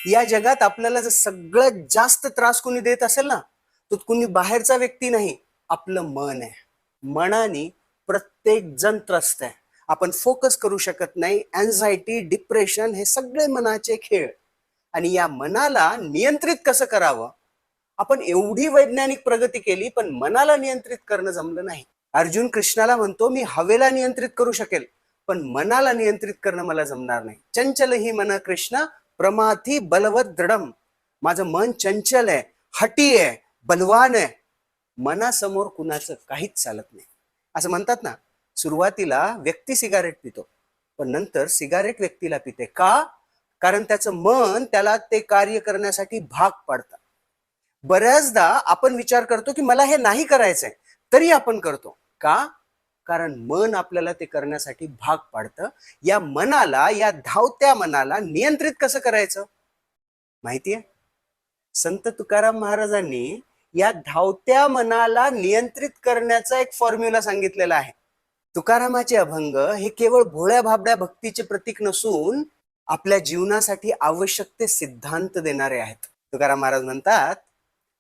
या जगात आपल्याला जर सगळ्यात जास्त त्रास कोणी देत असेल ना, तो कोणी बाहेरचा व्यक्ती नाही, आपलं मन आहे. मनाने प्रत्येक जण त्रस्त आहे. आपण फोकस करू शकत नाही. अँझायटी, डिप्रेशन हे सगळे मनाचे खेळ. आणि या मनाला नियंत्रित कसं करावं? आपण एवढी वैज्ञानिक प्रगती केली, पण मनाला नियंत्रित करणं जमलं नाही. अर्जुन कृष्णाला म्हणतो, मी हवेला नियंत्रित करू शकेल, पण मनाला नियंत्रित करणं मला जमणार नाही. चंचल ही मन कृष्ण प्रमाथी बलवत दृढम. माझं मन चंचल आहे, हटी आहे, बलवान आहे. मनासमोर कुणाचं काहीच चालत नाही. असं म्हणतात ना, सुरुवातीला व्यक्ती सिगारेट पितो, पण नंतर सिगारेट व्यक्तीला पिते. का? कारण त्याचं मन त्याला ते कार्य करण्यासाठी भाग पाडतं. बऱ्याचदा आपण विचार करतो की मला हे नाही करायचंय, तरी आपण करतो. का? कारण मन आपल्याला ते करण्यासाठी भाग पाडतं. या मनाला, या धावत्या मनाला नियंत्रित कसं करायचं माहितीये? संत तुकाराम महाराजांनी या धावत्या मनाला नियंत्रित करण्याचा एक फॉर्म्युला सांगितलेला आहे. तुकारामाचे अभंग हे केवळ भोळ्या भाबड्या भक्तीचे प्रतीक नसून आपल्या जीवनासाठी आवश्यक ते सिद्धांत देणारे आहेत. तुकाराम महाराज म्हणतात,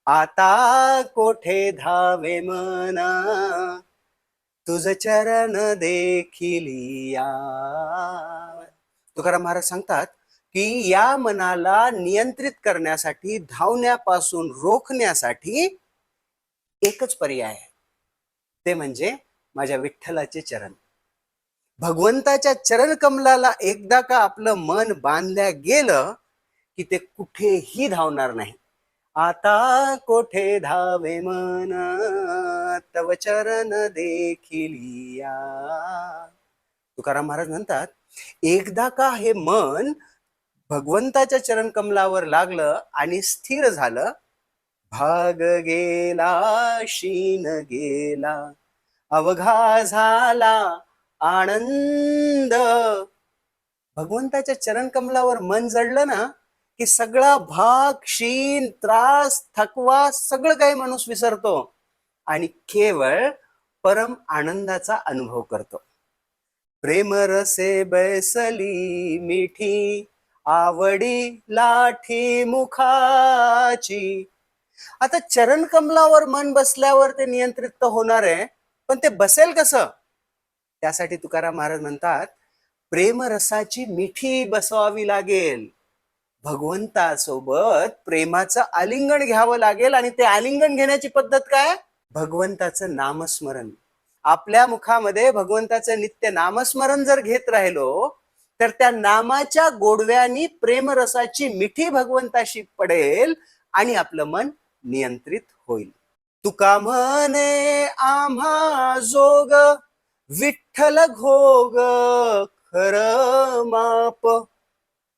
आता कोठे धावे मना तुझ चरण देखिलिया. तुकाराम महाराज सांगतात की या मनाला नियंत्रित करण्यासाठी, धावण्यापासून रोखण्यासाठी एकच पर्याय आहे, ते म्हणजे माझ्या विठ्ठलाचे चरण. भगवंताच्या चरण कमलाला एकदा का आपलं मन बांधल्या गेलं की ते कुठेही धावणार नाही. आता कोठे धावे मन तव चरण देखिलिया. तुकाराम महाराज म्हणतात, एकदा का हे मन भगवंताच्या चरण कमलावर लागलं आणि स्थिर झालं, भाग गेला शीन गेला अवघा झाला आनंद. भगवंताच्या चरण कमलावर मन जडलं ना की सगळा भाग, क्षीण, त्रास, थकवा सगळं काही माणूस विसरतो आणि केवळ परम आनंदाचा अनुभव करतो. प्रेम रसे बैसली मिठी आवडी लाठी मुखाची. आता चरण कमलावर मन बसल्यावर ते नियंत्रित तर होणार आहे, पण ते बसेल कसं? त्यासाठी तुकाराम महाराज म्हणतात, प्रेमरसाची मिठी बसवावी लागेल. भगवंतासोबत प्रेमाचं आलिंगन घ्यावं लागेल. आणि ते आलिंगन घेण्याची पद्धत काय? भगवंताचं नामस्मरण. आपल्या मुखामध्ये भगवंताचं नित्य नामस्मरण जर घेत राहिलो तर त्या नामाच्या गोडव्यानी प्रेमरसाची मिठी भगवंताशी पडेल आणि आपलं मन नियंत्रित होईल. तुका म्हणे आम्हा जोग विठ्ठल घोग खर माप.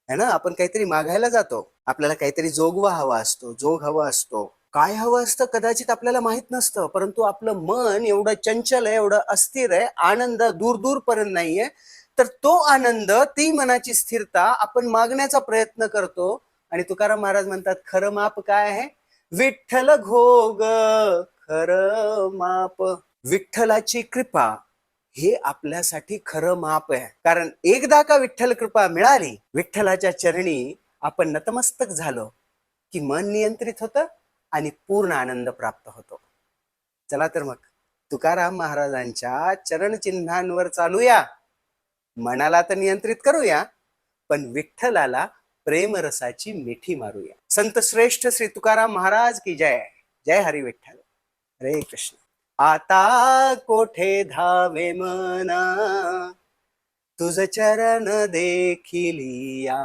है ना, आपण काहीतरी मागायला जातो, आपल्याला काहीतरी जोगवा हवा असतो, जोग हवा असतो. काय हवं असतं कदाचित आपल्याला माहित नसतं, परंतु आपलं मन एवढं चंचल आहे, एवढं अस्थिर आहे, आनंद दूर दूर पर्यंत नाहीये. तर तो आनंद, ती मनाची स्थिरता आपण मागण्याचा प्रयत्न करतो. आणि तुकाराम महाराज म्हणतात, खरं माप काय आहे? विठ्ठल घोग खरं माप. विठ्ठलाची कृपा हे आपल्यासाठी खरं माप आहे. कारण एकदा का विठ्ठल कृपा मिळाली, विठ्ठलाच्या चरणी आपण नतमस्तक झालो की मन नियंत्रित होतं आणि पूर्ण आनंद प्राप्त होतो. चला तर मग तुकाराम महाराजांच्या चरण चिन्हांवर चालूया. मनाला तर नियंत्रित करूया, पण विठ्ठलाला प्रेमरसाची मिठी मारूया. संत श्रेष्ठ श्री तुकाराम महाराज की जय. जय हरी विठ्ठल. हरे कृष्ण. आता कोठे धावे मना तुझ चरण देखिलिया.